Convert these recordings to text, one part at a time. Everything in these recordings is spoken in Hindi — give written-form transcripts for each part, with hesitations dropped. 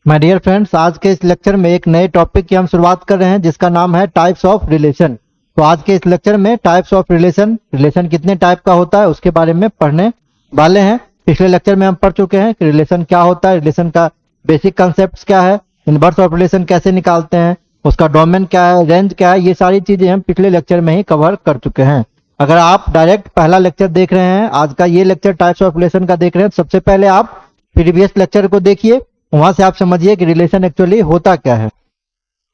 माय डियर फ्रेंड्स, आज के इस लेक्चर में एक नए टॉपिक की हम शुरुआत कर रहे हैं जिसका नाम है टाइप्स ऑफ रिलेशन। तो आज के इस लेक्चर में टाइप्स ऑफ रिलेशन कितने टाइप का होता है उसके बारे में पढ़ने वाले हैं। पिछले लेक्चर में हम पढ़ चुके हैं कि रिलेशन क्या होता है, रिलेशन का बेसिक कंसेप्ट क्या है, इनवर्स ऑफ रिलेशन कैसे निकालते हैं, उसका डोमेन क्या है, रेंज क्या है, ये सारी चीजें हम पिछले लेक्चर में ही कवर कर चुके हैं। अगर आप डायरेक्ट पहला लेक्चर देख रहे हैं, आज का ये लेक्चर टाइप्स ऑफ रिलेशन का देख रहे हैं, तो सबसे पहले आप प्रीवियस लेक्चर को देखिए, वहां से आप समझिए कि रिलेशन एक्चुअली होता क्या है।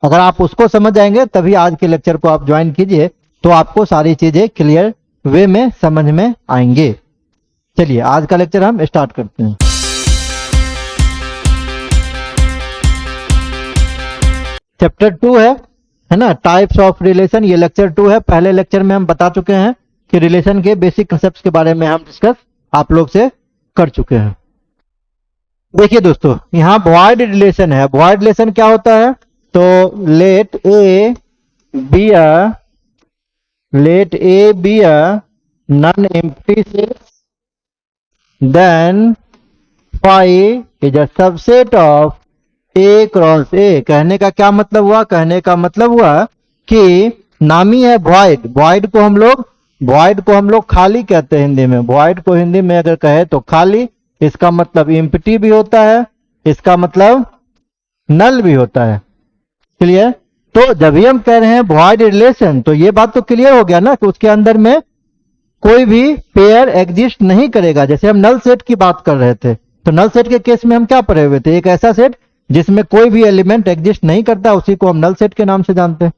अगर आप उसको समझ जाएंगे तभी आज के लेक्चर को आप ज्वाइन कीजिए, तो आपको सारी चीजें क्लियर वे में समझ में आएंगे। चलिए आज का लेक्चर हम स्टार्ट करते हैं। चैप्टर 2 है ना, टाइप्स ऑफ रिलेशन। ये लेक्चर 2 है। पहले लेक्चर में हम बता चुके हैं कि रिलेशन के बेसिक कंसेप्ट्स के बारे में हम डिस्कस आप लोग से कर चुके हैं। देखिए दोस्तों, यहाँ वॉइड रिलेशन है। वॉइड रिलेशन क्या होता है? तो let A be a non empty set, then phi is a subset of A cross A. कहने का क्या मतलब हुआ? कहने का मतलब हुआ कि नामी है वॉइड। वॉइड को हम लोग खाली कहते हैं हिंदी में। वॉइड को हिंदी में अगर कहे तो खाली, इसका मतलब एम्प्टी भी होता है, इसका मतलब नल भी होता है। क्लियर? तो जब भी हम कह रहे हैं वॉइड रिलेशन, तो ये बात तो क्लियर हो गया ना कि उसके अंदर में कोई भी पेयर एग्जिस्ट नहीं करेगा। जैसे हम नल सेट की बात कर रहे थे, तो नल सेट के केस में हम क्या पढ़े हुए थे? एक ऐसा सेट जिसमें कोई भी एलिमेंट एग्जिस्ट नहीं करता, उसी को हम नल सेट के नाम से जानते हैं।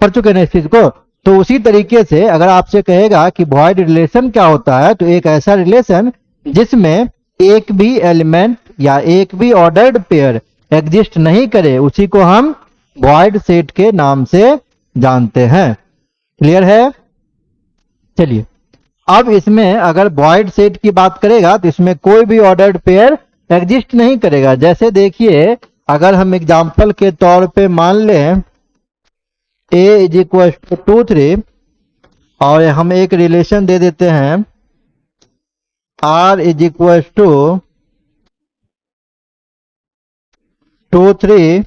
पढ़ चुके हैं इस चीज को। तो उसी तरीके से अगर आपसे कहेगा कि वॉइड रिलेशन क्या होता है, तो एक ऐसा रिलेशन जिसमें एक भी एलिमेंट या एक भी ऑर्डर्ड पेयर एग्जिस्ट नहीं करे, उसी को हम वॉइड सेट के नाम से जानते हैं। क्लियर है? चलिए, अब इसमें अगर वॉइड सेट की बात करेगा तो इसमें कोई भी ऑर्डर्ड पेयर एग्जिस्ट नहीं करेगा। जैसे देखिए, अगर हम एग्जांपल के तौर पे मान लें a इज इक्वल टू 3 और हम एक रिलेशन दे देते हैं r इज इक्वल टू 2 3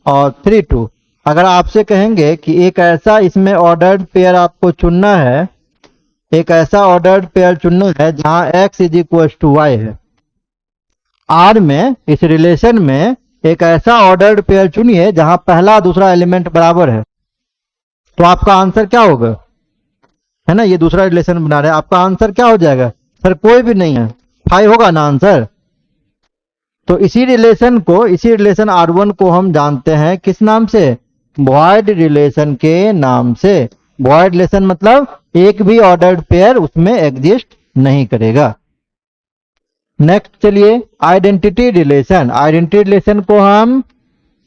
और 3 2। अगर आपसे कहेंगे कि एक ऐसा इसमें ऑर्डर्ड पेयर आपको चुनना है, एक ऐसा ऑर्डर्ड पेयर चुनना है जहां x is equal to y है, R में इस रिलेशन में एक ऐसा ऑर्डर्ड पेयर चुनिए जहां पहला दूसरा एलिमेंट बराबर है, तो आपका आंसर क्या होगा? है ना, ये दूसरा रिलेशन बना रहे हैं, आपका आंसर क्या हो जाएगा? सर कोई भी नहीं है, 5 होगा ना आंसर। तो इसी रिलेशन R1 को हम जानते हैं किस नाम से? वॉइड रिलेशन के नाम से। वॉइड रिलेशन मतलब एक भी ऑर्डर्ड पेयर उसमें एग्जिस्ट नहीं करेगा। नेक्स्ट चलिए, आइडेंटिटी रिलेशन। आइडेंटिटी रिलेशन को हम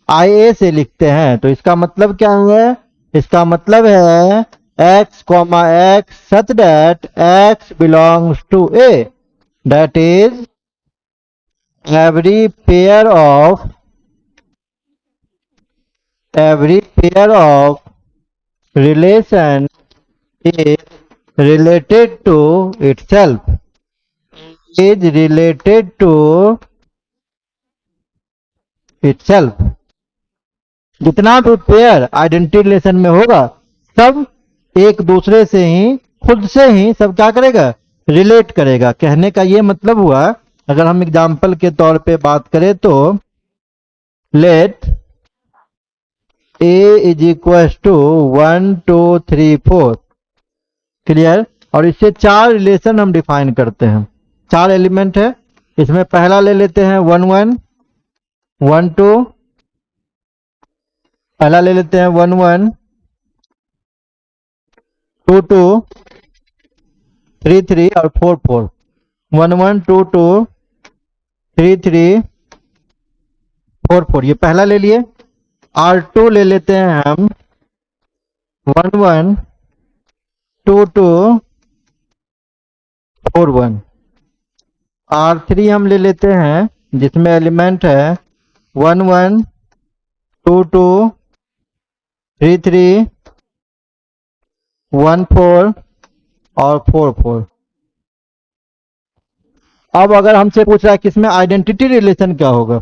IA से लिखते हैं। तो इसका मतलब क्या है? इसका मतलब है x, x such that x belongs to A, that is every pair of relation is related to itself, is related to itself। जितना भी पेयर आइडेंटिटी रिलेशन में होगा, सब एक दूसरे से ही, खुद से ही सब क्या करेगा? रिलेट करेगा। कहने का ये मतलब हुआ, अगर हम एग्जांपल के तौर पे बात करें तो let A is equal to 1 2 3 4। Clear? और इससे 4 रिलेशन हम डिफाइन करते हैं। 4 एलिमेंट है इसमें। पहला ले लेते हैं 1 1 1 2, पहला ले लेते हैं 1 1 2 2 3 3 और 4 4। 1 1 2 2 3 3 4 4, ये पहला ले लिए। R2 ले लेते हैं हम 1 1 2 2 4 1। R3 हम ले लेते हैं जिसमें एलिमेंट है 1 1 2 2 3 3 1 4 और 4 4। अब अगर हमसे पूछ रहा है कि इसमें आइडेंटिटी रिलेशन क्या होगा,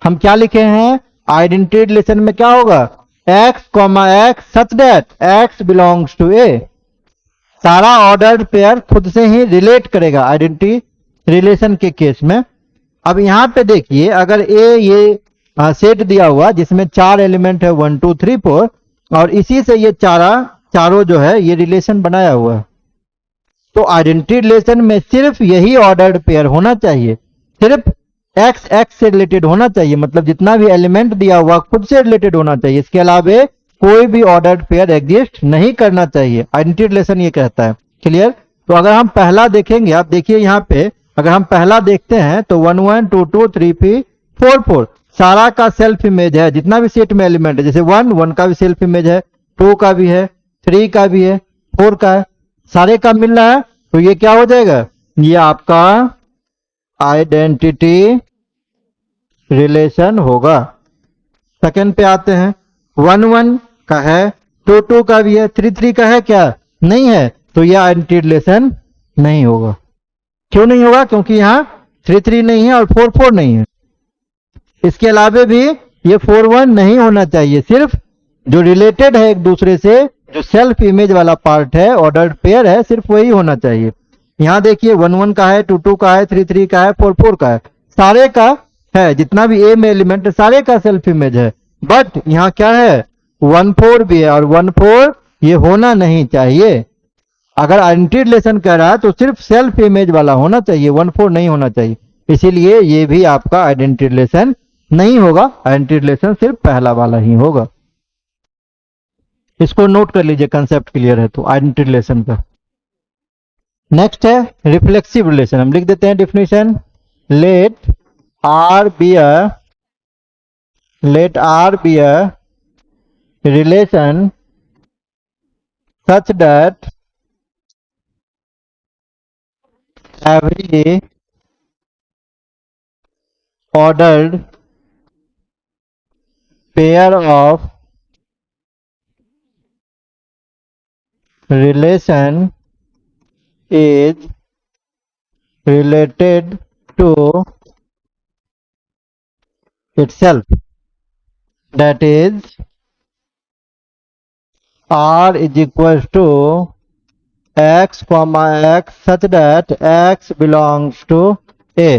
हम क्या लिखे हैं, आइडेंटिटी रिलेशन में क्या होगा, x, x such that x belongs to A. सारा ऑर्डर्ड पेयर खुद से ही रिलेट करेगा आइडेंटिटी रिलेशन के केस में। अब यहां पे देखिए, अगर ए ये सेट दिया हुआ जिसमें 4 एलिमेंट है 1 2 3 4, और इसी से ये चारों जो है ये रिलेशन बनाया हुआ है, तो आइडेंटिटी रिलेशन में सिर्फ यही ऑर्डर्ड पेयर होना चाहिए, सिर्फ एक्स एक्स से रिलेटेड होना चाहिए, मतलब जितना भी एलिमेंट दिया हुआ खुद से रिलेटेड होना चाहिए, इसके अलावा कोई भी ऑर्डर्ड पेयर एग्जिस्ट नहीं करना चाहिए, आइडेंटिटी रिलेशन ये कहता है। क्लियर? तो अगर हम पहला देखेंगे, आप देखिए यहाँ पे अगर हम पहला देखते हैं तो 1 1 2 2 3 3 4 4 सारा का सेल्फ इमेज है, जितना भी सेट में एलिमेंट है, जैसे 1 1 का भी सेल्फ इमेज है, 2 का भी है, 3 का भी है, 4 का है, सारे का मिल रहा है, तो ये क्या हो जाएगा, ये आपका आइडेंटिटी रिलेशन होगा। सेकंड पे आते हैं, 1 1 का है, 2 2 का भी है, 3 3 का है क्या, नहीं है, तो यह आइडेंटिटी रिलेशन नहीं होगा। क्यों नहीं होगा, क्योंकि यहाँ 3 3 नहीं है और 4 4 नहीं है। इसके अलावा भी ये 4 1 नहीं होना चाहिए, सिर्फ जो रिलेटेड है एक दूसरे से, जो सेल्फ इमेज वाला पार्ट है, ऑर्डर्ड पेयर है, सिर्फ वही होना चाहिए। यहाँ देखिए 1 1 का है, 2 2 का है, 3 3 का है, 4 4 का है, सारे का है, जितना भी ए में एलिमेंट है सारे का सेल्फ इमेज है। बट यहाँ क्या है, 1 4 भी है, और 1 4 ये होना नहीं चाहिए। अगर आइडेंटिटी रिलेशन कह रहा है तो सिर्फ सेल्फ इमेज वाला होना चाहिए, 1 4 नहीं होना चाहिए, इसीलिए ये भी आपका आइडेंटिटी रिलेशन नहीं होगा। आइडेंटिटी रिलेशन सिर्फ पहला वाला ही होगा। इसको नोट कर लीजिए, कंसेप्ट क्लियर है तो आइडेंटिटी रिलेशन का। नेक्स्ट है रिफ्लेक्सिव रिलेशन। हम लिख देते हैं definition, let R be a relation such that every ordered pair of relation is related to itself, that is R is equals to x, x such that x belongs to a।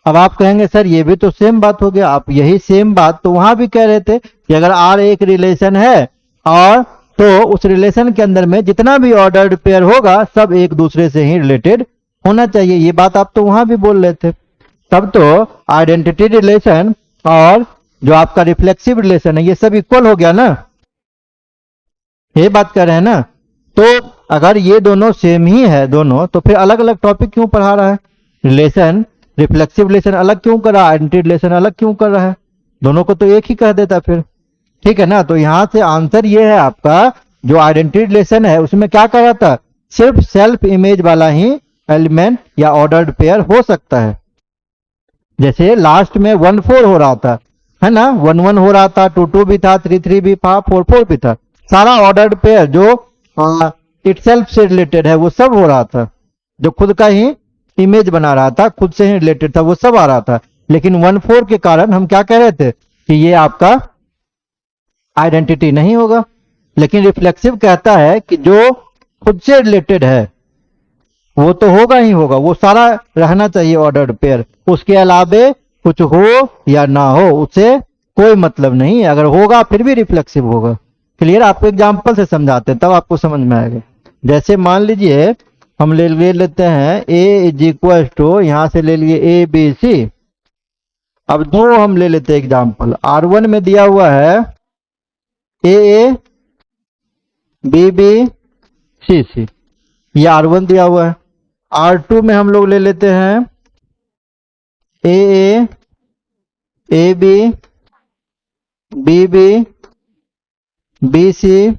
अब आप कहेंगे सर ये भी तो सेम बात हो गया, आप यही सेम बात तो वहां भी कह रहे थे कि अगर R एक रिलेशन है और तो उस रिलेशन के अंदर में जितना भी ऑर्डर्ड पेयर होगा सब एक दूसरे से ही रिलेटेड होना चाहिए, ये बात आप तो वहां भी बोल रहे थे। तब तो आइडेंटिटी रिलेशन और जो आपका रिफ्लेक्सिव रिलेशन है ये सब इक्वल हो गया ना, ये बात कर रहे हैं ना। तो अगर ये दोनों सेम ही है दोनों, तो फिर अलग अलग टॉपिक क्यों पढ़ा रहा है, रिलेशन रिफ्लेक्सिव रिलेशन अलग क्यों कर रहा है, आइडेंटिटी रिलेशन अलग क्यों कर रहा है, दोनों को तो एक ही कह देता फिर। ठीक है ना, तो यहां से आंसर ये है आपका, जो आइडेंटिटी रिलेशन है उसमें क्या कर रहा था, सिर्फ सेल्फ इमेज वाला ही एलिमेंट या ऑर्डर्ड पेयर हो सकता है। जैसे लास्ट में 1 4 हो रहा था, है ना, 1 1 हो रहा था, 2 2 भी था, 3 3 भी था, 4 4 भी था, सारा ऑर्डर्ड पेयर जो इटसेल्फ से रिलेटेड है वो सब हो रहा था, जो खुद का ही इमेज बना रहा था, खुद से ही रिलेटेड था, वो सब आ रहा था। लेकिन 1 4 के कारण हम क्या कह रहे थे कि ये आपका आइडेंटिटी नहीं होगा। लेकिन रिफ्लेक्सिव कहता है कि जो खुद से रिलेटेड है वो तो होगा ही होगा, वो सारा रहना चाहिए ऑर्डर्ड पेयर, उसके अलावे कुछ हो या ना हो उससे कोई मतलब नहीं है, अगर होगा फिर भी रिफ्लेक्सिव होगा। क्लियर? आपको एग्जांपल से समझाते हैं तब आपको समझ में आएगा। जैसे मान लीजिए हम ले लेते हैं a इज इक्वल टू, यहां से ले लिए ए बी सी। अब दो हम ले लेते हैं एग्जांपल, R1 में दिया हुआ है A B B C C, ये R1 दिया हुआ है। R2 में हम लोग ले लेते हैं A B B B B C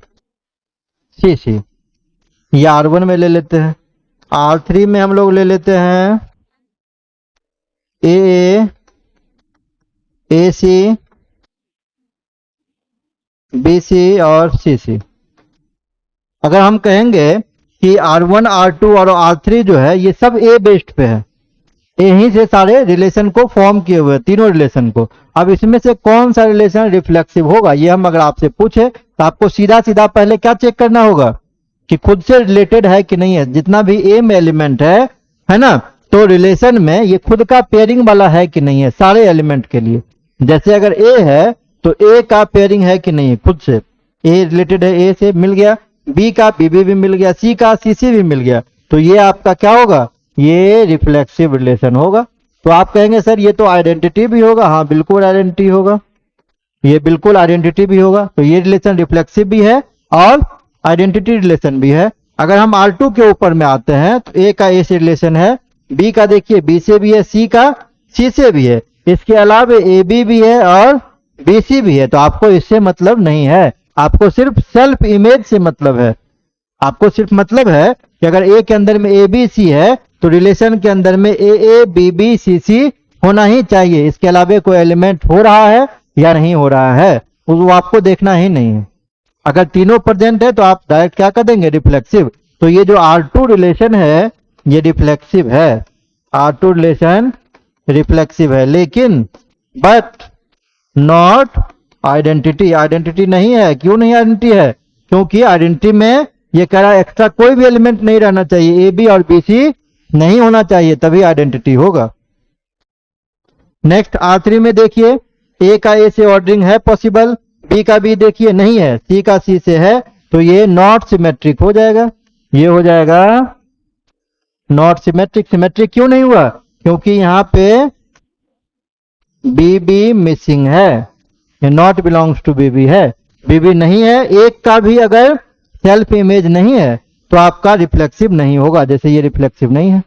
C C, ये R1 में ले लेते हैं। R3 में हम लोग ले लेते हैं ए सी बी सी और सी सी। अगर हम कहेंगे कि R1 R2 और R3 जो है ये सब A बेस्ड पे है, यहीं से सारे रिलेशन को फॉर्म किए हुए हैं, तीनों रिलेशन को। अब इसमें से कौन सा रिलेशन रिफ्लेक्सिव होगा, ये हम अगर आपसे पूछे तो आपको सीधा सीधा पहले क्या चेक करना होगा कि खुद से रिलेटेड है कि नहीं है। जितना भी ए में एलिमेंट है ना, तो रिलेशन में ये खुद का पेयरिंग वाला है कि नहीं है सारे एलिमेंट के लिए। जैसे अगर ए है तो ए का पेयरिंग है कि नहीं है खुद से, ए रिलेटेड है ए से, मिल गया। बी का बीबी भी मिल गया, सी का सी से भी मिल गया, तो ये आपका क्या होगा, ये रिफ्लेक्सिव रिलेशन होगा। तो आप कहेंगे सर ये तो आइडेंटिटी भी होगा, हाँ बिल्कुल आइडेंटिटी होगा, ये बिल्कुल आइडेंटिटी भी होगा। तो ये रिलेशन रिफ्लेक्सिव भी है और आइडेंटिटी रिलेशन भी है। अगर हम R2 के ऊपर में आते हैं तो ए का ए से रिलेशन है, बी का देखिए बी से भी है, सी का सी से भी है, इसके अलावा ए बी भी है और बी सी भी है। तो आपको इससे मतलब नहीं है, आपको सिर्फ सेल्फ इमेज से मतलब है। आपको सिर्फ मतलब है कि अगर ए के अंदर में ए बी सी है तो रिलेशन के अंदर में ए बी बी सी सी होना ही चाहिए, इसके अलावा कोई एलिमेंट हो रहा है या नहीं हो रहा है वो आपको देखना ही नहीं है। अगर तीनों प्रेजेंट है तो आप डायरेक्ट क्या कर देंगे, रिफ्लेक्सिव। तो ये जो R2 रिलेशन है ये रिफ्लेक्सिव है, R2 रिलेशन रिफ्लेक्सिव है, लेकिन बट नॉट आइडेंटिटी। आइडेंटिटी नहीं है, क्यों नहीं आइडेंटिटी है, क्योंकि आइडेंटिटी में ये कह रहा है एक्स्ट्रा कोई भी एलिमेंट नहीं रहना चाहिए, ए बी और बी सी नहीं होना चाहिए, तभी आइडेंटिटी होगा। नेक्स्ट R3 में देखिए ए का ए से ऑर्डरिंग है पॉसिबल, बी का बी देखिए नहीं है, सी का सी से है, तो ये नॉट सिमेट्रिक हो जाएगा, ये हो जाएगा नॉट सिमेट्रिक। सिमेट्रिक क्यों नहीं हुआ, क्योंकि यहां पे बी बी मिसिंग है, ये not belongs to B B है, बी बी नहीं है। एक का भी अगर सेल्फ इमेज नहीं है तो आपका रिफ्लेक्सिव नहीं होगा, जैसे ये रिफ्लेक्सिव नहीं है।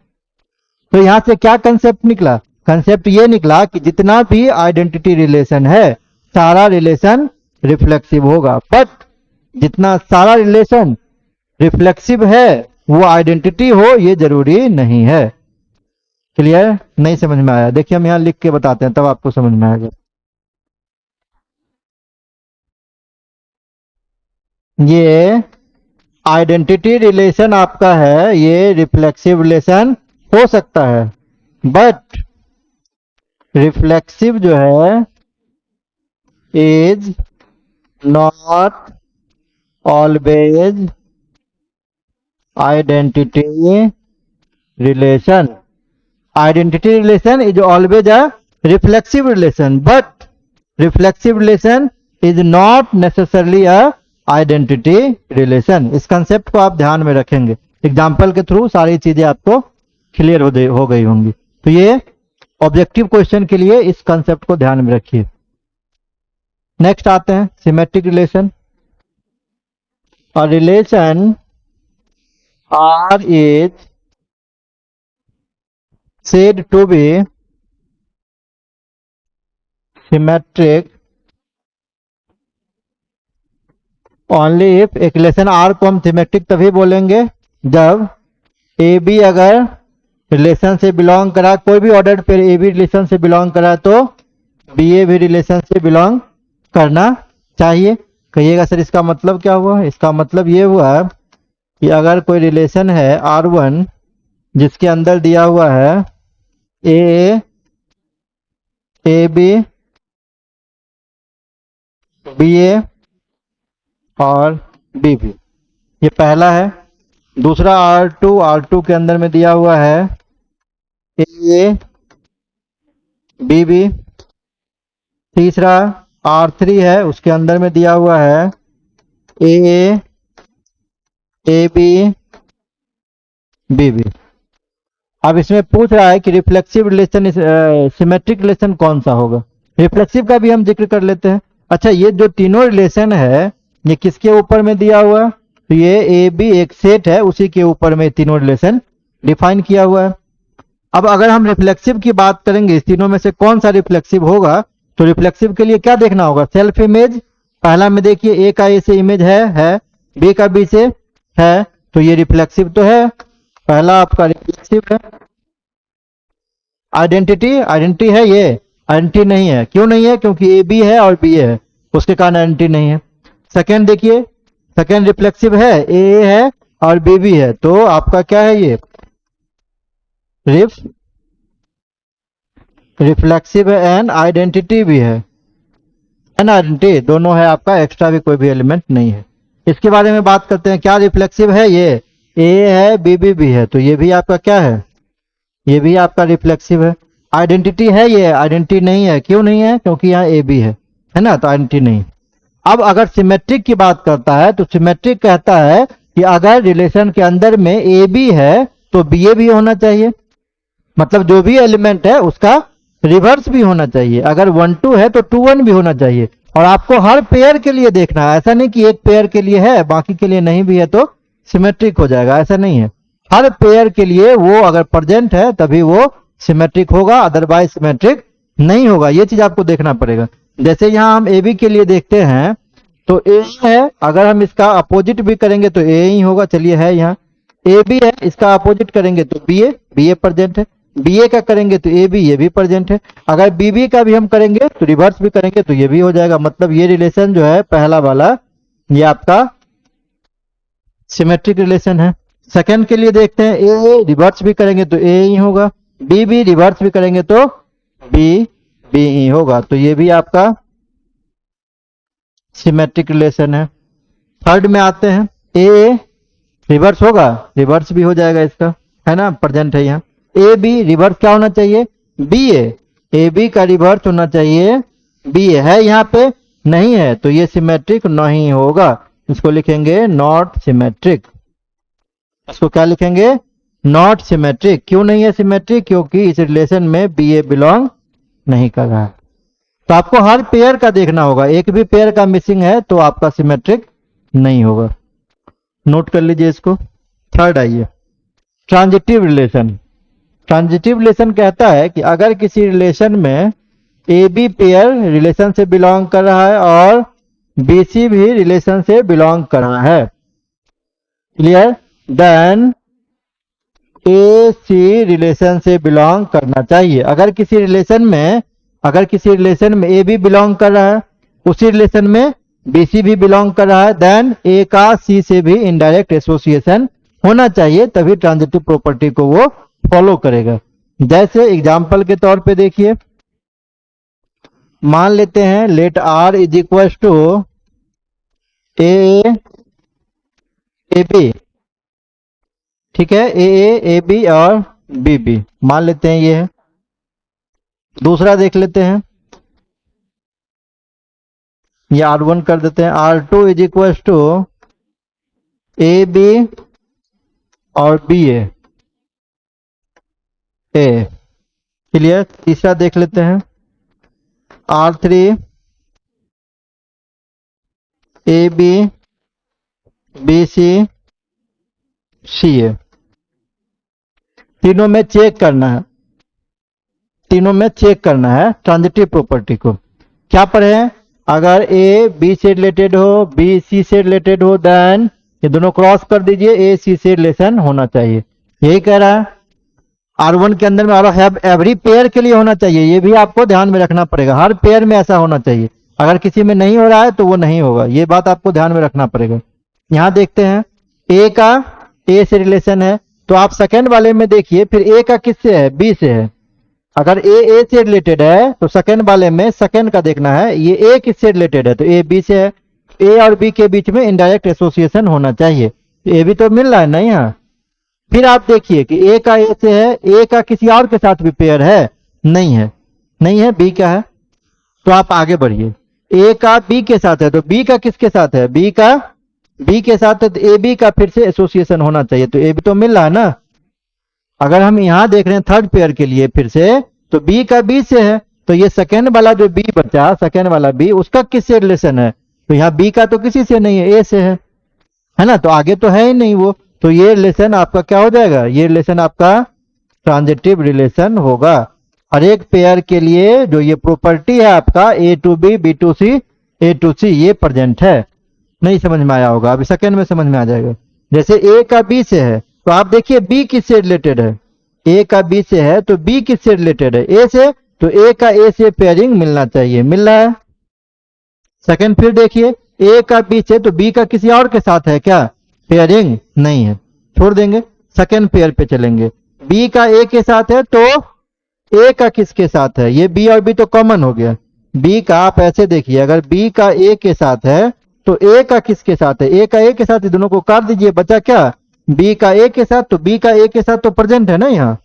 तो यहां से क्या कंसेप्ट निकला, कंसेप्ट ये निकला कि जितना भी आइडेंटिटी रिलेशन है सारा रिलेशन रिफ्लेक्सिव होगा, बट जितना सारा रिलेशन रिफ्लेक्सिव है वो आइडेंटिटी हो ये जरूरी नहीं है। क्लियर, नहीं समझ में आया, देखिए हम यहां लिख के बताते हैं तब आपको समझ में आएगा। ये आइडेंटिटी रिलेशन आपका है, ये रिफ्लेक्सिव रिलेशन हो सकता है, बट रिफ्लेक्सिव जो है is not always identity relation. Identity relation is always a reflexive relation, but reflexive relation is not necessarily a identity relation. इस कंसेप्ट को आप ध्यान में रखेंगे, एग्जाम्पल के थ्रू सारी चीजें आपको क्लियर हो गई होंगी। तो ये ऑब्जेक्टिव क्वेश्चन के लिए इस कंसेप्ट को ध्यान में रखिए। नेक्स्ट आते हैं symmetric relation. A relation R is said to be symmetric only if, एक रिलेशन R को हम सिमेट्रिक तभी बोलेंगे जब ए बी अगर रिलेशन से बिलोंग करा, कोई भी ऑर्डर पे ए बी रिलेशन से बिलोंग करा तो बी ए भी रिलेशन से बिलोंग करना चाहिए। कहिएगा सर इसका मतलब क्या हुआ, इसका मतलब ये हुआ कि अगर कोई रिलेशन है R1 जिसके अंदर दिया हुआ है ए बी बी ए और बी बी, ये पहला है। दूसरा R2 के अंदर में दिया हुआ है ए बी बी। तीसरा R3 है उसके अंदर में दिया हुआ है ए बी बी बी। अब इसमें पूछ रहा है कि रिफ्लेक्सिव रिलेशन सिमेट्रिक रिलेशन कौन सा होगा, रिफ्लेक्सिव का भी हम जिक्र कर लेते हैं। अच्छा ये जो तीनों रिलेशन है ये किसके ऊपर में दिया हुआ है, तो ये ए बी एक सेट है, उसी के ऊपर में तीनों रिलेशन डिफाइन किया हुआ है। अब अगर हम रिफ्लेक्सिव की बात करेंगे इस तीनों में से कौन सा रिफ्लेक्सिव होगा, तो रिफ्लेक्सिव के लिए क्या देखना होगा, सेल्फ इमेज। पहला में देखिए ए का ए से इमेज है, बी का बी से है, तो ये रिफ्लेक्सिव तो है, पहला आपका रिफ्लेक्सिव है। आइडेंटिटी है, ये आइडेंटिटी नहीं है, क्यों नहीं है, क्योंकि ए बी है और बी है, उसके कारण आइडेंटिटी नहीं है। सेकेंड देखिए, सेकेंड रिफ्लेक्सिव है, ए है और बी बी है, तो आपका क्या है ये रिफ्लेक्सिव है एंड आइडेंटिटी भी है एंड आइडेंटिटी दोनों है आपका, एक्स्ट्रा भी कोई भी एलिमेंट नहीं है। इसके बारे में बात करते हैं, क्या रिफ्लेक्सिव है, ये ए है बी भी है, तो ये भी आपका क्या है, ये भी आपका रिफ्लेक्सिव है। आइडेंटिटी है, ये आइडेंटिटी नहीं है, क्यों नहीं है, क्योंकि यहाँ ए बी है ना, तो आइडेंटिटी नहीं। अब अगर सिमेट्रिक की बात करता है तो सिमेट्रिक कहता है कि अगर रिलेशन के अंदर में ए बी है तो बी ए भी होना चाहिए, मतलब जो भी एलिमेंट है उसका रिवर्स भी होना चाहिए। अगर 1 2 है तो 2 1 भी होना चाहिए। और आपको हर पेयर के लिए देखना है, ऐसा नहीं कि एक पेयर के लिए है बाकी के लिए नहीं भी है तो सिमेट्रिक हो जाएगा, ऐसा नहीं है। हर पेयर के लिए वो अगर प्रेजेंट है तभी वो सिमेट्रिक होगा, अदरवाइज सिमेट्रिक नहीं होगा। ये चीज आपको देखना पड़ेगा। जैसे यहाँ हम ए बी के लिए देखते हैं तो ए है, अगर हम इसका अपोजिट भी करेंगे तो ए ही होगा, चलिए है यहाँ ए बी है, इसका अपोजिट करेंगे तो बी ए प्रेजेंट है, बी ए का करेंगे तो ए बी, ये भी प्रेजेंट है। अगर बी बी का भी हम करेंगे तो रिवर्स भी करेंगे तो ये भी हो जाएगा। मतलब ये रिलेशन जो है पहला वाला ये आपका सिमेट्रिक रिलेशन है। सेकंड के लिए देखते हैं, ए रिवर्स भी करेंगे तो ए ही होगा, बी भी रिवर्स भी करेंगे तो बी बी ही होगा, तो ये भी आपका सिमेट्रिक रिलेशन है। थर्ड में आते हैं, ए रिवर्स होगा, रिवर्स भी हो जाएगा इसका, है ना, प्रेजेंट है यहाँ। ए बी रिवर्स क्या होना चाहिए, बी ए बी का रिवर्स होना चाहिए बी ए, है यहाँ पे नहीं है तो ये सिमेट्रिक नहीं होगा, इसको लिखेंगे नॉट सिमेट्रिक। इसको क्या लिखेंगे, नॉट सिमेट्रिक। क्यों नहीं है सिमेट्रिक, क्योंकि इस रिलेशन में बी ए बिलोंग नहीं कर रहा है। तो आपको हर पेयर का देखना होगा, एक भी पेयर का मिसिंग है तो आपका सिमेट्रिक नहीं होगा, नोट कर लीजिए इसको। थर्ड आइए, ट्रांजिटिव रिलेशन। ट्रांजिटिव रिलेशन कहता है कि अगर किसी रिलेशन में ए बी पेयर रिलेशन से बिलोंग कर रहा है और बी सी भी रिलेशन से बिलोंग कर रहा है, क्लियर, देन ए सी रिलेशन से बिलोंग करना चाहिए। अगर किसी रिलेशन में ए बी बिलोंग कर रहा है, उसी रिलेशन में बी सी भी बिलोंग कर रहा है, देन ए का सी से भी इनडायरेक्ट एसोसिएशन होना चाहिए, तभी ट्रांजिटिव प्रॉपर्टी को वो फॉलो करेगा। जैसे एग्जाम्पल के तौर पे देखिए, मान लेते हैं let R is equal to A B, ठीक है, ए बी और बी बी मान लेते हैं ये है। दूसरा देख लेते हैं, ये R1 कर देते हैं, R2 is equal to A B और बी ए, क्लियर। तीसरा देख लेते हैं, R3 ए बी बी सी सी ए। तीनों में चेक करना है ट्रांजिटिव प्रॉपर्टी को। क्या पढ़े, अगर ए बी से रिलेटेड हो, बी सी से रिलेटेड हो, देन ये दोनों क्रॉस कर दीजिए, ए सी से रिलेशन होना चाहिए, यही कह रहा है। R1 के अंदर में और एवरी पेयर के लिए होना चाहिए, ये भी आपको ध्यान में रखना पड़ेगा, हर पेयर में ऐसा होना चाहिए। अगर किसी में नहीं हो रहा है तो वो नहीं होगा, ये बात आपको ध्यान में रखना पड़ेगा। यहां देखते हैं, ए का ए से रिलेशन है तो आप सेकंड वाले में देखिए, फिर ए का किससे है, बी से है। अगर ए से रिलेटेड है तो सेकंड वाले में सेकंड का देखना है, ये ए किससे रिलेटेड है तो ए बी से है, ए और बी के बीच में इनडायरेक्ट एसोसिएशन होना चाहिए, ए भी तो मिल रहा है ना यहाँ। फिर आप देखिए कि ए का ए से है, ए का किसी और के साथ भी पेयर है, नहीं है, बी का है, तो आप आगे बढ़िए। ए का बी के साथ है तो बी का किसके साथ है, बी के साथ है, तो ए बी का फिर से एसोसिएशन होना चाहिए, तो ए भी तो मिल रहा है ना। अगर हम यहां देख रहे हैं थर्ड पेयर के लिए फिर से, तो बी का बी से है, तो ये सेकेंड वाला जो बी बचा, सेकेंड वाला बी, उसका किससे रिलेशन है, तो यहाँ बी का तो किसी से नहीं है, ए से है ना, तो आगे तो है ही नहीं वो, तो ये रिलेशन आपका क्या हो जाएगा, ये रिलेशन आपका ट्रांजिटिव रिलेशन होगा। हर एक पेयर के लिए जो ये प्रॉपर्टी है आपका A to B, B to C, A to C, ये प्रेजेंट है। नहीं समझ में आया होगा, अभी सेकंड में समझ में आ जाएगा। जैसे ए का बी से है तो आप देखिए बी किससे रिलेटेड है, ए का बी से है तो बी किससे रिलेटेड है, ए से, तो ए का ए से पेयरिंग मिलना चाहिए, मिल रहा है। सेकंड फिर देखिए, ए का बी से तो बी का किसी और के साथ है क्या, पेयरिंग नहीं है, छोड़ देंगे, सेकंड पेयर पे चलेंगे। बी का ए के साथ है तो ए का किसके साथ है, ये बी और बी तो कॉमन हो गया, बी का आप ऐसे देखिए, अगर बी का ए के साथ है तो ए का किसके साथ है, ए का ए के साथ, दोनों को काट दीजिए, बचा क्या, बी का ए के साथ, तो बी का ए के साथ तो प्रेजेंट है ना यहाँ।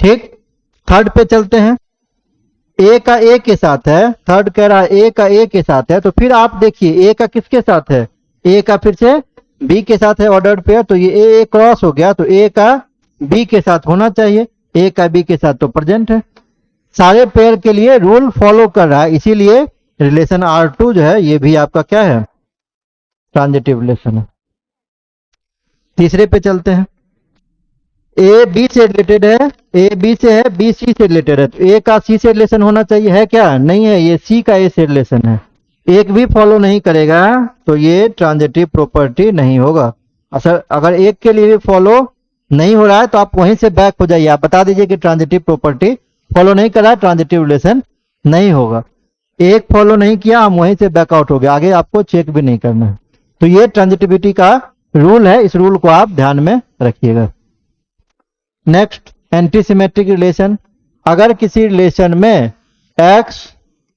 ठीक, थर्ड पे चलते हैं, ए का ए के साथ है, थर्ड कह रहा है ए का ए के साथ है, तो फिर आप देखिए ए का किसके साथ है, ए का फिर से बी के साथ है ऑर्डर्ड पेयर, तो ये ए क्रॉस हो गया, तो ए का बी के साथ होना चाहिए, ए का बी के साथ तो प्रेजेंट है, सारे पेयर के लिए रूल फॉलो कर रहा है, इसीलिए रिलेशन R2 जो है ये भी आपका क्या है, ट्रांजिटिव रिलेशन है। तीसरे पे चलते हैं, ए बी से रिलेटेड है, ए बी से है, बी सी से रिलेटेड है, तो ए का सी से रिलेशन होना चाहिए, है क्या, नहीं है, ये सी का ए से रिलेशन है, एक भी फॉलो नहीं करेगा तो ये ट्रांजिटिव प्रॉपर्टी नहीं होगा। अगर एक के लिए भी फॉलो नहीं हो रहा है तो आप वहीं से बैक हो जाइए, आप बता दीजिए कि ट्रांजिटिव प्रॉपर्टी फॉलो नहीं कर रहा है, ट्रांजिटिव रिलेशन नहीं होगा। एक फॉलो नहीं किया, हम वहीं से बैकआउट हो गए, आगे आपको चेक भी नहीं करना है। तो ये ट्रांजिटिविटी का रूल है, इस रूल को आप ध्यान में रखिएगा। नेक्स्ट, एंटीसिमेट्रिक रिलेशन, अगर किसी रिलेशन में x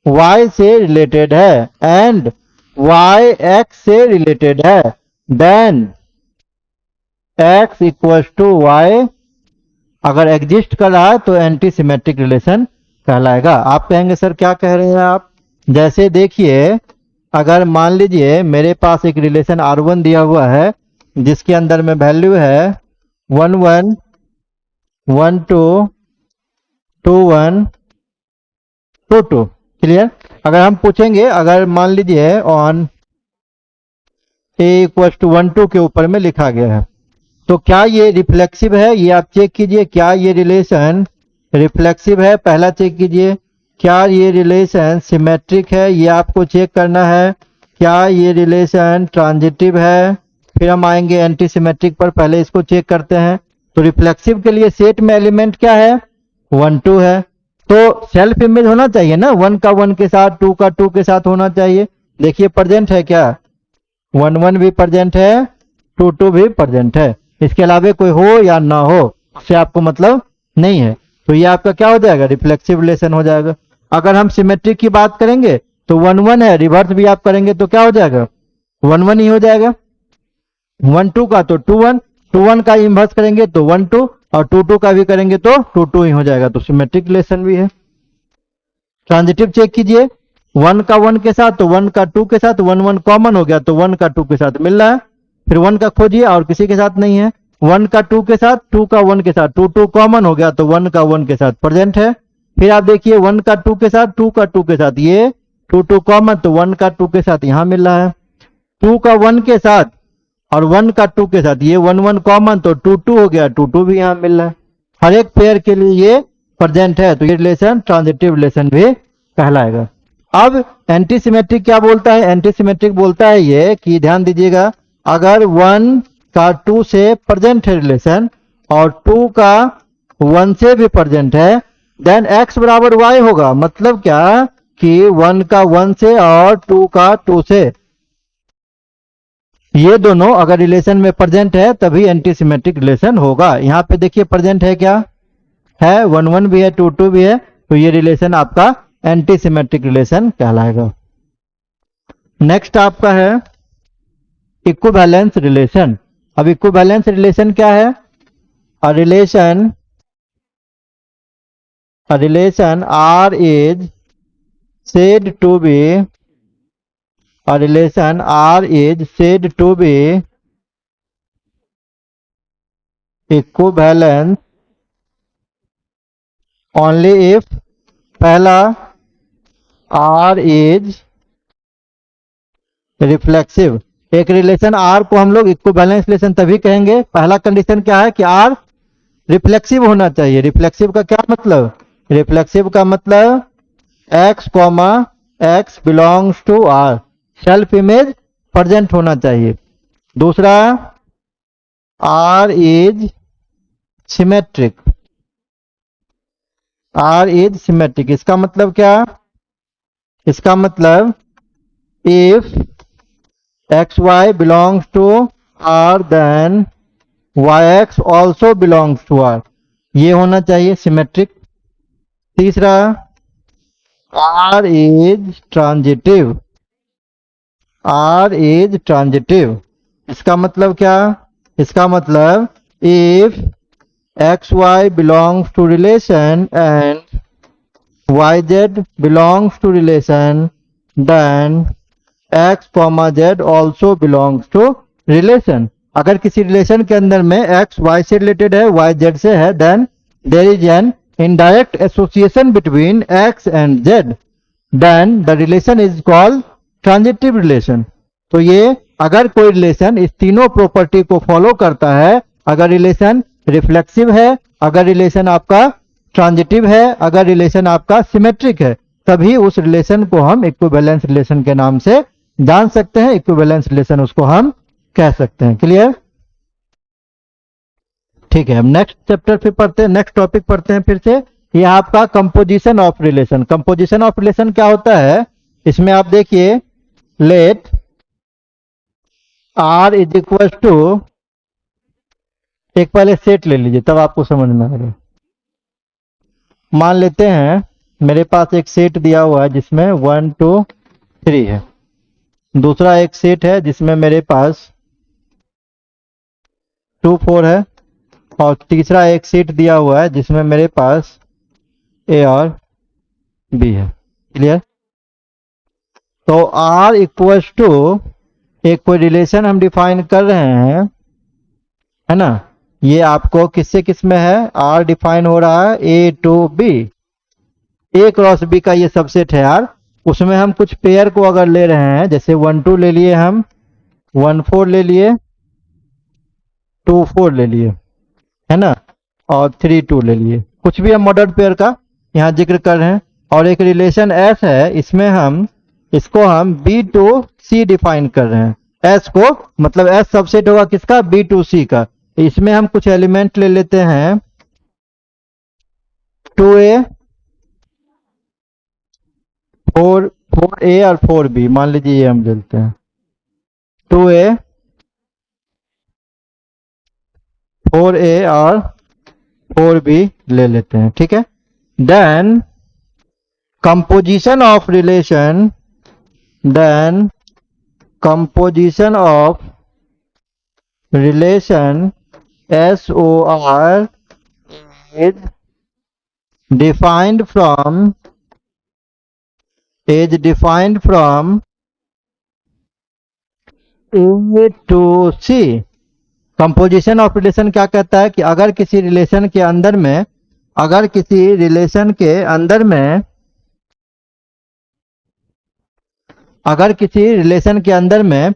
y से रिलेटेड है एंड y x से रिलेटेड है, then x equals to y अगर एग्जिस्ट कर रहा है तो एंटीसिमेट्रिक रिलेशन कहलाएगा। आप कहेंगे सर क्या कह रहे हैं आप, जैसे देखिए, अगर मान लीजिए मेरे पास एक रिलेशन R1 दिया हुआ है जिसके अंदर में वैल्यू है 1 1 1 2 2 1 2 2, क्लियर। अगर हम पूछेंगे, अगर मान लीजिए ऑन a इक्वल्स टू 1 2 के ऊपर में लिखा गया है, तो क्या ये रिफ्लेक्सिव है, ये आप चेक कीजिए, क्या ये रिलेशन रिफ्लेक्सिव है, पहला चेक कीजिए। क्या ये रिलेशन सिमेट्रिक है, ये आपको चेक करना है। क्या ये रिलेशन ट्रांजिटिव है, फिर हम आएंगे एंटी सिमेट्रिक पर, पहले इसको चेक करते हैं। तो रिफ्लेक्सिव के लिए सेट में एलिमेंट क्या है, 1 2 है, तो सेल्फ इमेज होना चाहिए ना, 1 का 1 के साथ, 2 का 2 के साथ होना चाहिए। देखिए प्रेजेंट है क्या, 1 1 भी प्रेजेंट है, 2 2 भी प्रेजेंट है, इसके अलावा कोई हो या ना हो उससे आपको मतलब नहीं है, तो ये आपका क्या हो जाएगा, रिफ्लेक्सिव रिलेशन हो जाएगा। अगर हम सिमेट्रिक की बात करेंगे तो 1 1 है, रिवर्स भी आप करेंगे तो क्या हो जाएगा, 1 1 ही हो जाएगा। 1 2 का तो 2 1, 2 1 का इन्वर्स करेंगे तो 1 2, और 2 2 का भी करेंगे तो 2 2 ही हो जाएगा, तो सिमेट्रिक रिलेशन भी है। ट्रांजिटिव चेक कीजिए, 1 का 1 के साथ तो 1 का 2 के साथ, 1 1 कॉमन हो गया तो 1 का 2 के साथ मिल रहा है, फिर 1 का खोजिए और किसी के साथ नहीं है, 1 का 2 के साथ, 2 का 1 के साथ, 2 2 कॉमन हो गया तो 1 का 1 के साथ प्रेजेंट है। फिर आप देखिए 1 का 2 के साथ, 2 का 2 के साथ, ये 2 2 कॉमन तो 1 का 2 के साथ यहाँ मिल रहा है, 2 का 1 के साथ और 1 का 2 के साथ, ये 1 1 कॉमन तो 2 2 हो गया, 2 2 भी यहाँ मिल रहा है, हर एक पेयर के लिए ये प्रेजेंट है, तो ये रिलेशन ट्रांजिटिव रिलेशन भी कहलाएगा। अब एंटीसिमेट्रिक क्या बोलता है, एंटीसिमेट्रिक बोलता है ये कि ध्यान दीजिएगा, अगर 1 का 2 से प्रेजेंट है रिलेशन और 2 का 1 से भी प्रेजेंट है, देन x बराबर y होगा। मतलब क्या कि 1 का 1 से और 2 का 2 से, ये दोनों अगर रिलेशन में प्रेजेंट है तभी एंटीसिमेट्रिक रिलेशन होगा। यहाँ पे देखिए प्रेजेंट है, क्या है, 1 1 भी है, 2 2 भी है, तो ये रिलेशन आपका एंटीसिमेट्रिक रिलेशन कहलाएगा। नेक्स्ट आपका है इक्विवेलेंस रिलेशन। अब इक्विवेलेंस रिलेशन क्या है, a relation R is said to be, a relation R is said to be equivalent only if पहला R is रिफ्लेक्सिव। एक रिलेशन R को हम लोग इक्विवेलेंस रिलेशन तभी कहेंगे, पहला कंडीशन क्या है कि R रिफ्लेक्सिव होना चाहिए। रिफ्लेक्सिव का क्या मतलब, रिफ्लेक्सिव का मतलब x x belongs to R, self image present होना चाहिए। दूसरा R is symmetric, R is symmetric, इसका मतलब क्या, इसका मतलब if xy belongs to R then yx also belongs to R, ये होना चाहिए सिमेट्रिक। तीसरा, R is transitive, R is transitive. इसका मतलब क्या? इसका मतलब if x y belongs to relation and y z belongs to relation, then x comma z also belongs to relation. अगर किसी रिलेशन के अंदर में एक्स वाई से रिलेटेड है, वाई जेड से है, then there is an indirect association between x and z, then the relation is called transitive relation. तो ये अगर कोई रिलेशन इस तीनों प्रॉपर्टी को फॉलो करता है, अगर रिलेशन रिफ्लेक्सिव है, अगर रिलेशन आपका ट्रांजिटिव है, अगर रिलेशन आपका सिमेट्रिक है, तभी उस रिलेशन को हम इक्विवेलेंस रिलेशन के नाम से जान सकते हैं, इक्विवेलेंस रिलेशन उसको हम कह सकते हैं। क्लियर? ठीक है, हम नेक्स्ट चैप्टर फिर पढ़ते हैं, नेक्स्ट टॉपिक पढ़ते हैं फिर से। ये आपका composition of relation. Composition of relation क्या होता है? इसमें आप देखिए, let R is equal to, एक पहले सेट ले लीजिए तब आपको समझ में आएगा। मान लेते हैं मेरे पास एक सेट दिया हुआ है जिसमें 1 2 3 है। दूसरा एक सेट है जिसमें मेरे पास 2 4 है। और तीसरा एक सेट दिया हुआ है जिसमें मेरे पास ए और बी है। क्लियर? तो आर इक्वल्स टू, एक कोई रिलेशन हम डिफाइन कर रहे हैं, है ना? ये आपको किससे किस में है? आर डिफाइन हो रहा है A to B, A cross B का ये सबसेट है आर। उसमें हम कुछ पेयर को अगर ले रहे हैं, जैसे 1 2 ले लिए, हम 1 4 ले लिए, 2 4 ले लिए, है ना, और 3 2 ले लिए। कुछ भी हम मॉडर्न पेयर का यहाँ जिक्र कर रहे हैं। और एक रिलेशन एस है, इसमें हम इसको हम बी टू सी डिफाइन कर रहे हैं। एस को मतलब एस सबसेट होगा किसका? बी टू सी का। इसमें हम कुछ एलिमेंट ले लेते हैं, 2a 4a और 4b, मान लीजिए ये हम लेते हैं 2a 4a और 4b ले लेते हैं। ठीक है, then composition of relation, then composition of relation SOR is defined from A to C। Composition of relation क्या कहता है कि अगर किसी रिलेशन के अंदर में, अगर किसी रिलेशन के अंदर में, अगर किसी रिलेशन के अंदर में,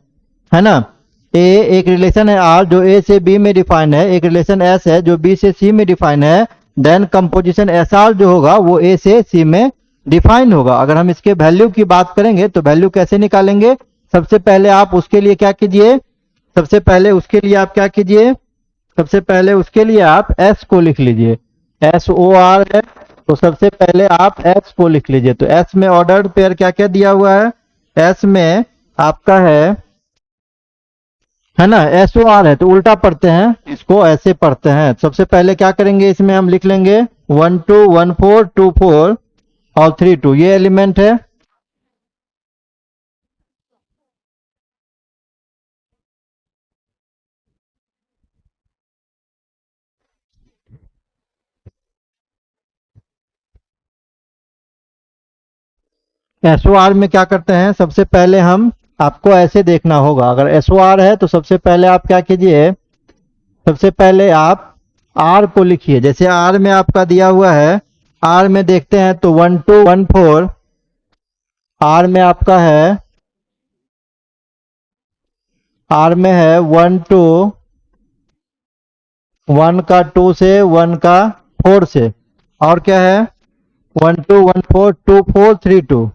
है ना, ए एक रिलेशन है आर जो ए से बी में डिफाइन है, एक रिलेशन एस है जो बी से सी में डिफाइन है, देन कंपोजिशन एस आर जो होगा वो ए से सी में डिफाइन होगा। अगर हम इसके वैल्यू की बात करेंगे तो वैल्यू कैसे निकालेंगे? सबसे पहले आप उसके लिए क्या कीजिए, सबसे पहले उसके लिए आप क्या कीजिए, सबसे पहले उसके लिए आप एस को लिख लीजिए। SOR है तो सबसे पहले आप एस को लिख लीजिए। तो एस में ऑर्डर्ड पेयर क्या क्या दिया हुआ है? एस में आपका है ना, SOR है तो उल्टा पढ़ते हैं, इसको ऐसे पढ़ते हैं। सबसे पहले क्या करेंगे, इसमें हम लिख लेंगे 1 2 1 4 2 4 और 3 2, ये एलिमेंट है। SOR में क्या करते हैं, सबसे पहले हम, आपको ऐसे देखना होगा, अगर SOR है तो सबसे पहले आप क्या कीजिए, सबसे पहले आप आर को लिखिए। जैसे आर में आपका दिया हुआ है, आर में देखते हैं तो 1 2 1 4, आर में आपका है, आर में है 1 2, 1 का 2 से, 1 का 4 से, और क्या है 1 2 1 4 2 4 3 2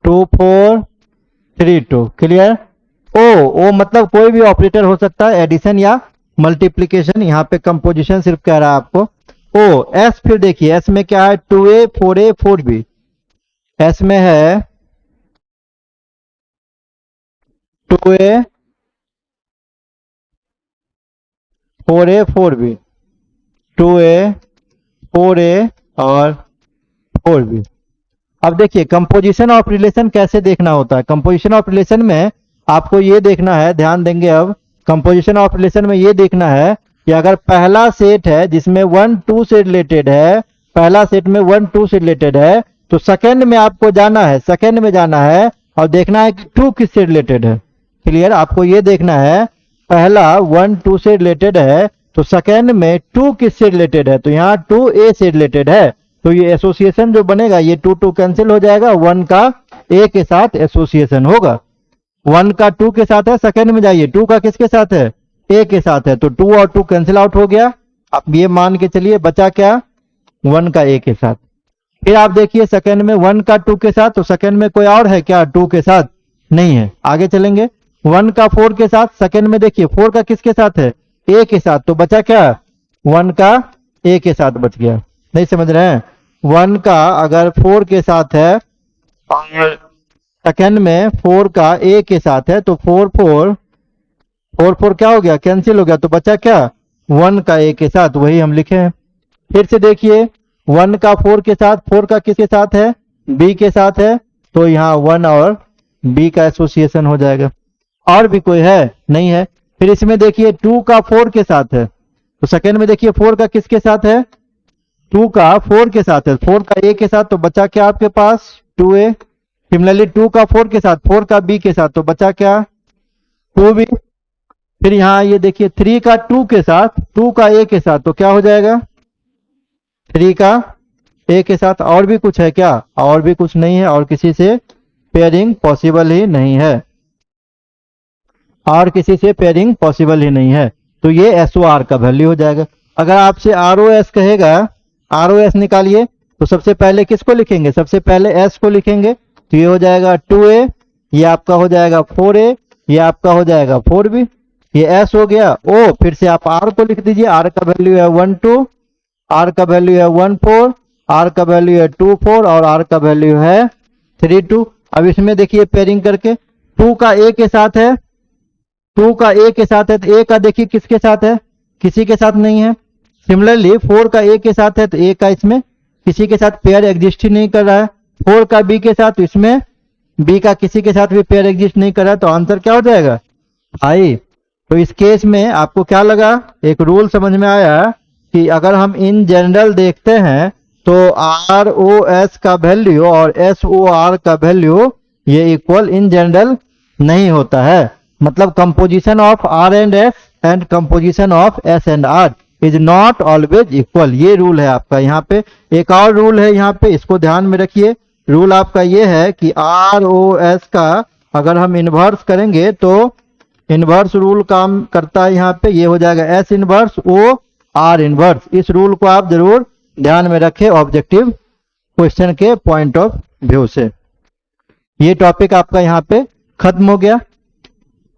2 4 3 2। क्लियर? ओ मतलब कोई भी ऑपरेटर हो सकता है, एडिशन या मल्टीप्लीकेशन। यहाँ पे कंपोजिशन सिर्फ कह रहा है आपको। ओ एस, फिर देखिए एस में क्या है, 2a 4a 4b। एस में है 2a 4a 4b। 2a 4a और 4b। अब देखिए कंपोजिशन ऑफ रिलेशन कैसे देखना होता है। कंपोजिशन ऑफ रिलेशन में आपको ये देखना है, ध्यान देंगे अब, कंपोजिशन ऑफ रिलेशन में ये देखना है कि अगर पहला सेट है जिसमें 1 2 से रिलेटेड है, पहला सेट में 1 2 से रिलेटेड है, तो सेकंड में आपको जाना है, सेकंड में जाना है और देखना है कि 2 किससे रिलेटेड है। क्लियर? आपको ये देखना है पहला 1 2 से रिलेटेड है तो सेकंड में 2 किससे रिलेटेड है, तो यहाँ 2a से रिलेटेड है, तो ये एसोसिएशन जो बनेगा ये 2 2 कैंसिल हो जाएगा, 1 का a के साथ एसोसिएशन होगा। 1 का 2 के साथ है, सेकंड में जाइए 2 का किसके साथ है, a के साथ है, तो 2 और 2 कैंसिल आउट हो गया। आप ये मान के चलिए बचा क्या, 1 का a के साथ। फिर आप देखिए सेकंड में 1 का 2 के साथ, तो सेकंड में कोई और है क्या 2 के साथ, नहीं है। आगे चलेंगे 1 का 4 के साथ, सेकंड में देखिए 4 का किसके साथ है, a के साथ, तो बचा क्या 1 का a के साथ बच गया। नहीं समझ रहे हैं? 1 का अगर 4 के साथ है और सेकंड में 4 का a के साथ है तो 4 4 क्या हो गया, कैंसिल हो गया, तो बचा क्या 1 का a के साथ, वही हम लिखे हैं। फिर से देखिए 1 का 4 के साथ, 4 का किसके साथ है, b के साथ है, तो यहाँ 1 और b का एसोसिएशन हो जाएगा। और भी कोई है, नहीं है। फिर इसमें देखिए 2 का 4 के साथ है, तो सेकंड में देखिए 4 का किसके साथ है, 2 का 4 के साथ है, 4 का a के साथ, तो बचा क्या आपके पास 2a। सिमिलरली 2 का 4 के साथ, 4 का b के साथ, तो बचा क्या 2b। फिर यहाँ ये देखिए 3 का 2 के साथ, 2 का a के साथ, तो क्या हो जाएगा 3 का a के साथ। और भी कुछ है क्या, और भी कुछ नहीं है, और किसी से पेयरिंग पॉसिबल ही नहीं है, और किसी से पेयरिंग पॉसिबल ही नहीं है, तो ये SOR का वैल्यू हो जाएगा। अगर आपसे ROS कहेगा, ROS निकालिए, तो सबसे पहले किसको लिखेंगे, सबसे पहले S को लिखेंगे, तो ये हो जाएगा 2a, ये आपका हो जाएगा 4a, ये आपका हो जाएगा 4b, ये S हो गया। O फिर से आप R को लिख दीजिए, R का वैल्यू है 1 2, R का वैल्यू है 1 4, R का वैल्यू है 2 4 और R का वैल्यू है 3 2। अब इसमें देखिए पेयरिंग करके 2 का a के साथ है, 2 का a के साथ है, तो a का देखिए किसके साथ है, किसी के साथ नहीं है। सिमिलरली 4 का a के साथ है, तो a का इसमें किसी के साथ पेयर एग्जिस्ट ही नहीं कर रहा है। 4 का b के साथ, तो इसमें b का किसी के साथ भी पेयर एग्जिस्ट नहीं कर रहा है, तो आंसर क्या हो जाएगा भाई। तो इस केस में आपको क्या लगा, एक रूल समझ में आया कि अगर हम इन जनरल देखते हैं तो ROS का वैल्यू और SOR का वैल्यू ये इक्वल इन जनरल नहीं होता है। मतलब composition of R and S and composition of S and R is not always equal, ये रूल है आपका। यहाँ पे एक और रूल है, यहाँ पे इसको ध्यान में रखिए। रूल आपका ये है कि ROS का अगर हम इन्वर्स करेंगे तो इन्वर्स रूल काम करता है। यहाँ पे ये हो जाएगा S inverse O R inverse. इस रूल को आप जरूर ध्यान में रखें ऑब्जेक्टिव क्वेश्चन के पॉइंट ऑफ व्यू से। ये टॉपिक आपका यहाँ पे खत्म हो गया।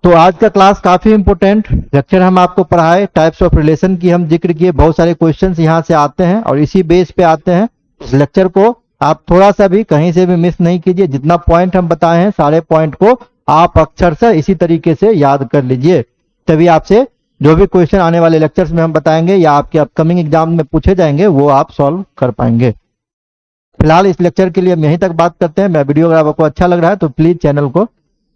तो आज का क्लास काफी इंपोर्टेंट लेक्चर हम आपको पढ़ाए, टाइप्स ऑफ रिलेशन की हम जिक्र किए, बहुत सारे क्वेश्चंस यहाँ से आते हैं और इसी बेस पे आते हैं। इस लेक्चर को आप थोड़ा सा भी कहीं से भी मिस नहीं कीजिए। जितना पॉइंट हम बताए हैं सारे पॉइंट को आप अक्षरशः इसी तरीके से याद कर लीजिए, तभी आपसे जो भी क्वेश्चन आने वाले लेक्चर्स में हम बताएंगे या आपके अपकमिंग एग्जाम में पूछे जाएंगे वो आप सॉल्व कर पाएंगे। फिलहाल इस लेक्चर के लिए हम यहीं तक बात करते हैं। मैं वीडियो अगर आपको अच्छा लग रहा है तो प्लीज चैनल को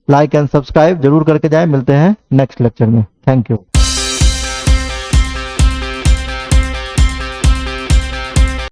लाइक एंड सब्सक्राइब जरूर करके जाएं। मिलते हैं नेक्स्ट लेक्चर में। Thank you.